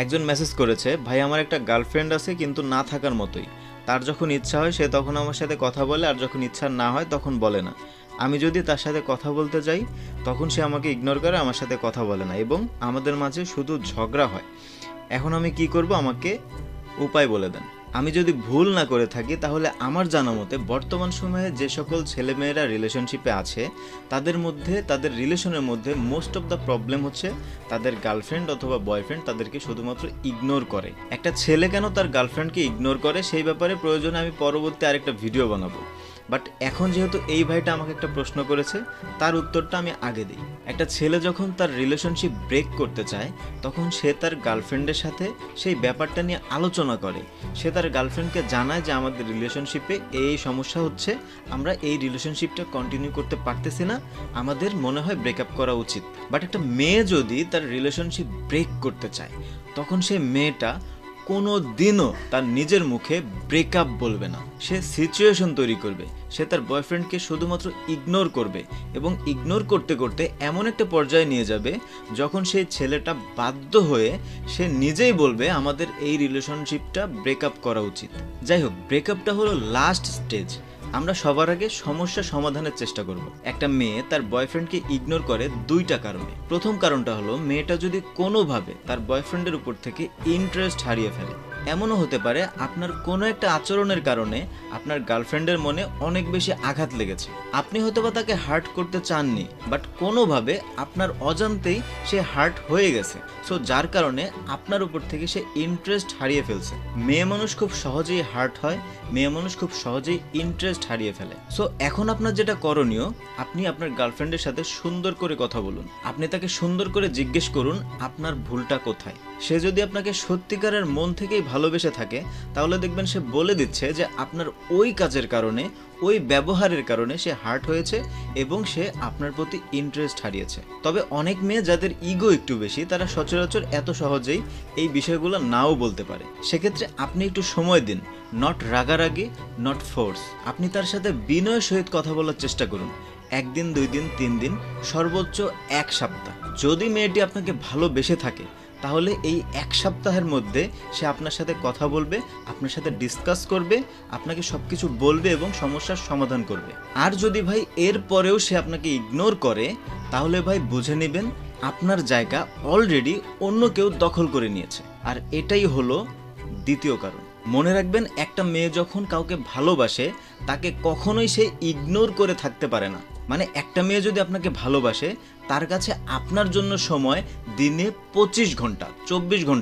একজন মেসেজ করেছে, ভাই আমার একটা গার্লফ্রেন্ড আছে কিন্তু না থাকার মতোই। তার যখন ইচ্ছা হয় সে তখন আমার সাথে কথা বলে, আর যখন ইচ্ছা না হয় তখন বলে না। আমি যদি তার সাথে কথা বলতে যাই তখন সে আমাকে ইগনোর করে, আমার সাথে কথা বলে না এবং আমাদের মাঝে শুধু ঝগড়া হয়। এখন আমি কি করব, আমাকে উপায় বলে দেন। আমি যদি ভুল না করে থাকি তাহলে আমার জানা মতে বর্তমান সময়ে যে সকল ছেলেমেয়েরা রিলেশনশিপে আছে তাদের মধ্যে, তাদের রিলেশনের মধ্যে মোস্ট অফ দ্য প্রবলেম হচ্ছে তাদের গার্লফ্রেন্ড অথবা বয়ফ্রেন্ড তাদেরকে শুধুমাত্র ইগনোর করে। একটা ছেলে কেন তার গার্লফ্রেন্ডকে ইগনোর করে সেই ব্যাপারে প্রয়োজনে আমি পরবর্তী আরেকটা ভিডিও বানাবো। বাট এখন যেহেতু এই ভাইটা আমাকে একটা প্রশ্ন করেছে, তার উত্তরটা আমি আগে দিই। একটা ছেলে যখন তার রিলেশনশিপ ব্রেক করতে চায় তখন সে তার গার্লফ্রেন্ডের সাথে সেই ব্যাপারটা নিয়ে আলোচনা করে। সে তার গার্লফ্রেন্ডকে জানায় যে আমাদের রিলেশনশিপে এই সমস্যা হচ্ছে, আমরা এই রিলেশনশিপটা কন্টিনিউ করতে পারতেছি না, আমাদের মনে হয় ব্রেকআপ করা উচিত। বাট একটা মেয়ে যদি তার রিলেশনশিপ ব্রেক করতে চায় তখন সে মেয়েটা কোনো দিনও তার নিজের মুখে ব্রেকআপ বলবে না। সে সিচুয়েশন তৈরি করবে, সে তার বয়ফ্রেন্ডকে শুধুমাত্র ইগনোর করবে এবং ইগনোর করতে করতে এমন একটা পর্যায়ে নিয়ে যাবে যখন সেই ছেলেটা বাধ্য হয়ে সে নিজেই বলবে আমাদের এই রিলেশনশিপটা ব্রেকআপ করা উচিত। যাই হোক, ব্রেকআপটা হলো লাস্ট স্টেজ। আমরা সবার আগে সমস্যা সমাধানের চেষ্টা করব। একটা মেয়ে তার বয়ফ্রেন্ডকে ইগনোর করে দুইটা কারণে। প্রথম কারণটা হলো মেয়েটা যদি কোনোভাবে তার বয়ফ্রেন্ডের উপর থেকে ইন্টারেস্ট হারিয়ে ফেলে। এমনও হতে পারে আপনার কোনো একটা আচরণের কারণে আপনার গার্লফ্রেন্ডের মনে অনেক বেশি আঘাত লেগেছে। আপনি হয়তোবা তাকে হার্ট করতে চাননি, বাট কোনোভাবে আপনার অজান্তেই সে হার্ট হয়ে গেছে। সো যার কারণে আপনার উপর থেকে সে ইন্টারেস্ট হারিয়ে ফেলছে। মেয়ে মানুষ খুব সহজেই হার্ট হয়, মেয়ে মানুষ খুব সহজেই ইন্টারেস্ট হারিয়ে ফেলে। সো এখন আপনার যেটা করণীয়, আপনি আপনার গার্লফ্রেন্ডের সাথে সুন্দর করে কথা বলুন। আপনি তাকে সুন্দর করে জিজ্ঞেস করুন আপনার ভুলটা কোথায়। সে যদি আপনাকে সত্যিকারের মন থেকেই ভালোবেসে থাকে তাহলে দেখবেন সে বলে দিচ্ছে যে আপনার ওই কাজের কারণে, ওই ব্যবহারের কারণে সে হার্ট হয়েছে এবং সে আপনার প্রতি ইন্টারেস্ট হারিয়েছে। তবে অনেক মেয়ে যাদের ইগো একটু বেশি তারা সচরাচর এত সহজেই এই বিষয়গুলো নাও বলতে পারে। সেক্ষেত্রে আপনি একটু সময় দিন, নট রাগারাগি, নট ফোর্স। আপনি তার সাথে বিনয়ের সহিত কথা বলার চেষ্টা করুন। 1 দিন, 2 দিন, 3 দিন, সর্বোচ্চ 1 সপ্তাহ। যদি মেয়েটি আপনাকে ভালোবেসে থাকে তাহলে এই 1 সপ্তাহের মধ্যে সে আপনার সাথে কথা বলবে, আপনার সাথে ডিসকাস করবে, আপনাকে সব কিছু বলবে এবং সমস্যার সমাধান করবে। আর যদি ভাই এর পরেও সে আপনাকে ইগনোর করে তাহলে ভাই বুঝে নেবেন আপনার জায়গা অলরেডি অন্য কেউ দখল করে নিয়েছে। আর এটাই হলো দ্বিতীয় কারণ। মনে রাখবেন, একটা মেয়ে যখন কাউকে ভালোবাসে তাকে কখনোই সে ইগনোর করে থাকতে পারে না। মানে একটা মেয়ে যদি আপনাকে ভালোবাসে তার কাছে আপনার জন্য সময় দিনে 25 ঘন্টা, 24 ঘন্টা